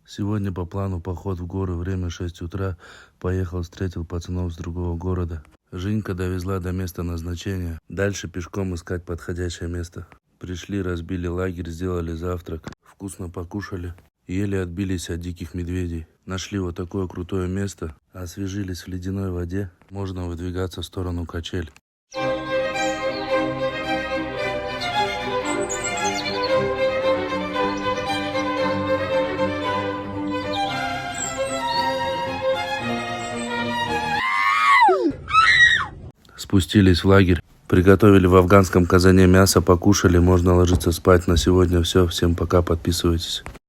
Сегодня по плану поход в горы, время 6 утра. Поехал, встретил пацанов с другого города. Женька довезла до места назначения. Дальше пешком искать подходящее место. Пришли, разбили лагерь, сделали завтрак. Вкусно покушали. Еле отбились от диких медведей. Нашли вот такое крутое место. Освежились в ледяной воде. Можно выдвигаться в сторону качель. Спустились в лагерь. Приготовили в афганском казане мясо, покушали. Можно ложиться спать. На сегодня все. Всем пока, подписывайтесь.